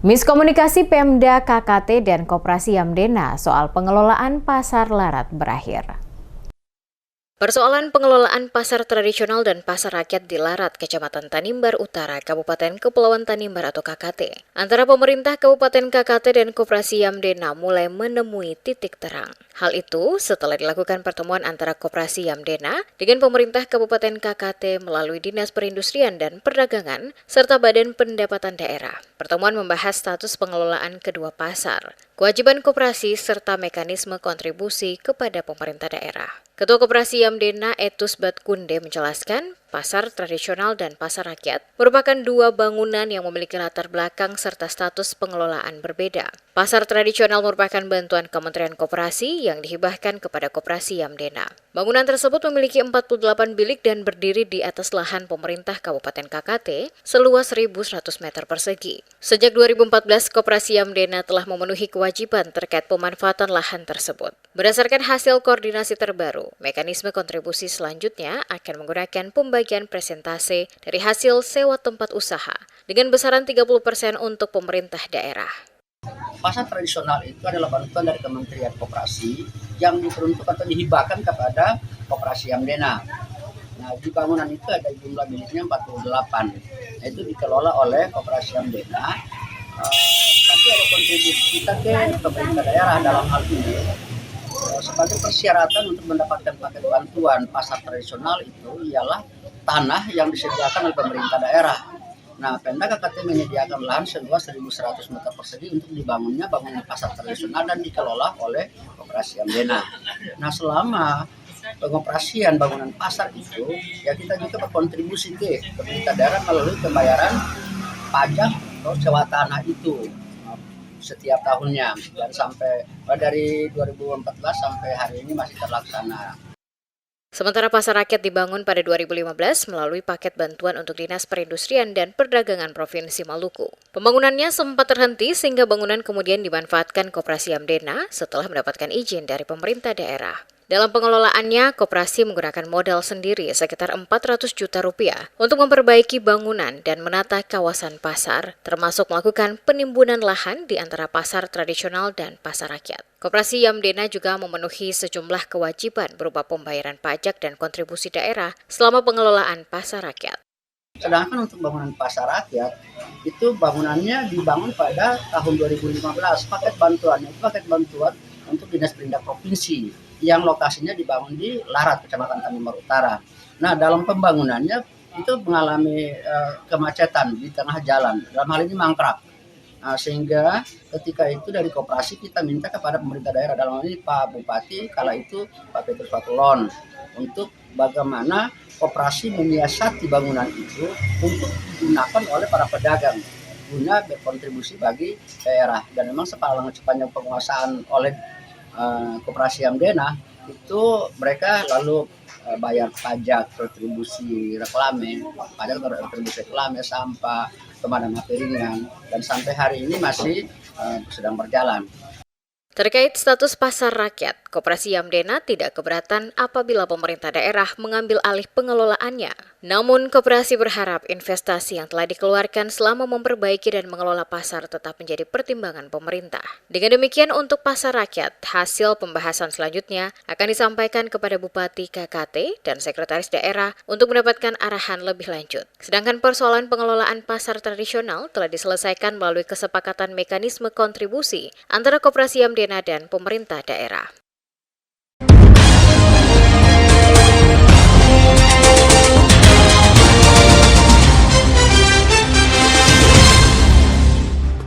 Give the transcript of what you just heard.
Miskomunikasi Pemda KKT dan Koperasi Yamdena soal pengelolaan pasar larat berakhir. Persoalan pengelolaan pasar tradisional dan pasar rakyat di Larat, Kecamatan Tanimbar Utara, Kabupaten Kepulauan Tanimbar atau KKT, antara pemerintah Kabupaten KKT dan Koperasi Yamdena mulai menemui titik terang. Hal itu setelah dilakukan pertemuan antara Koperasi Yamdena dengan pemerintah Kabupaten KKT melalui Dinas Perindustrian dan Perdagangan serta Badan Pendapatan Daerah. Pertemuan membahas status pengelolaan kedua pasar, kewajiban koperasi serta mekanisme kontribusi kepada pemerintah daerah. Ketua Koperasi Yamdena Etus Batkunde menjelaskan, pasar tradisional dan pasar rakyat merupakan dua bangunan yang memiliki latar belakang serta status pengelolaan berbeda. Pasar tradisional merupakan bantuan Kementerian Koperasi yang dihibahkan kepada Koperasi Yamdena. Bangunan tersebut memiliki 48 bilik dan berdiri di atas lahan pemerintah Kabupaten KKT seluas 1.100 meter persegi. Sejak 2014, Koperasi Yamdena telah memenuhi kewajiban terkait pemanfaatan lahan tersebut. Berdasarkan hasil koordinasi terbaru, mekanisme kontribusi selanjutnya akan menggunakan pembagian persentase dari hasil sewa tempat usaha dengan besaran 30% untuk pemerintah daerah. Pasar tradisional itu adalah bantuan dari Kementerian Koperasi yang diperuntukkan atau dihibahkan kepada Koperasi Yamdena. Nah, di bangunan itu ada jumlah biliknya 48. Itu dikelola oleh Koperasi Yamdena. Tapi ada kontribusi kita ke pemerintah daerah dalam hal ini. Sebagai persyaratan untuk mendapatkan paket bantuan pasar tradisional itu ialah tanah yang disediakan oleh pemerintah daerah. Nah, Pemda KKT menyediakan lahan seluas 1.100 meter persegi untuk dibangunnya bangunan pasar tradisional dan dikelola oleh Koperasi Yamdena. Nah, selama pengoperasian bangunan pasar itu, ya kita juga berkontribusi ke pemerintah daerah melalui pembayaran pajak atau sewa tanah itu setiap tahunnya, dan sampai dari 2014 sampai hari ini masih terlaksana. Sementara pasar rakyat dibangun pada 2015 melalui paket bantuan untuk Dinas Perindustrian dan Perdagangan Provinsi Maluku. Pembangunannya sempat terhenti sehingga bangunan kemudian dimanfaatkan Koperasi Yamdena setelah mendapatkan izin dari pemerintah daerah. Dalam pengelolaannya, koperasi menggunakan modal sendiri sekitar 400 juta rupiah untuk memperbaiki bangunan dan menata kawasan pasar, termasuk melakukan penimbunan lahan di antara pasar tradisional dan pasar rakyat. Koperasi Yamdena juga memenuhi sejumlah kewajiban berupa pembayaran pajak dan kontribusi daerah selama pengelolaan pasar rakyat. Sedangkan untuk bangunan pasar rakyat, itu bangunannya dibangun pada tahun 2015. Paket bantuannya itu paket bantuan untuk Dinas Perindak Provinsi yang lokasinya dibangun di Larat, Kecamatan Tanimbar Utara. Nah, dalam pembangunannya itu mengalami kemacetan di tengah jalan, dalam hal ini mangkrak. Nah, sehingga ketika itu dari koperasi kita minta kepada pemerintah daerah, dalam hal ini Pak Bupati, kala itu Pak Petrus Fatulon, untuk bagaimana koperasi menyiasati bangunan itu untuk digunakan oleh para pedagang guna berkontribusi bagi daerah. Dan memang sepanjang penguasaan oleh Koperasi Yamdena itu mereka lalu bayar pajak, kontribusi reklame, pajak kontribusi reklame, sampah, pemadam api ringan, dan sampai hari ini masih sedang berjalan. Terkait status pasar rakyat, Koperasi Yamdena tidak keberatan apabila pemerintah daerah mengambil alih pengelolaannya. Namun, Koperasi berharap investasi yang telah dikeluarkan selama memperbaiki dan mengelola pasar tetap menjadi pertimbangan pemerintah. Dengan demikian, untuk pasar rakyat, hasil pembahasan selanjutnya akan disampaikan kepada Bupati KKT dan Sekretaris Daerah untuk mendapatkan arahan lebih lanjut. Sedangkan persoalan pengelolaan pasar tradisional telah diselesaikan melalui kesepakatan mekanisme kontribusi antara Koperasi Yamdena dan pemerintah daerah.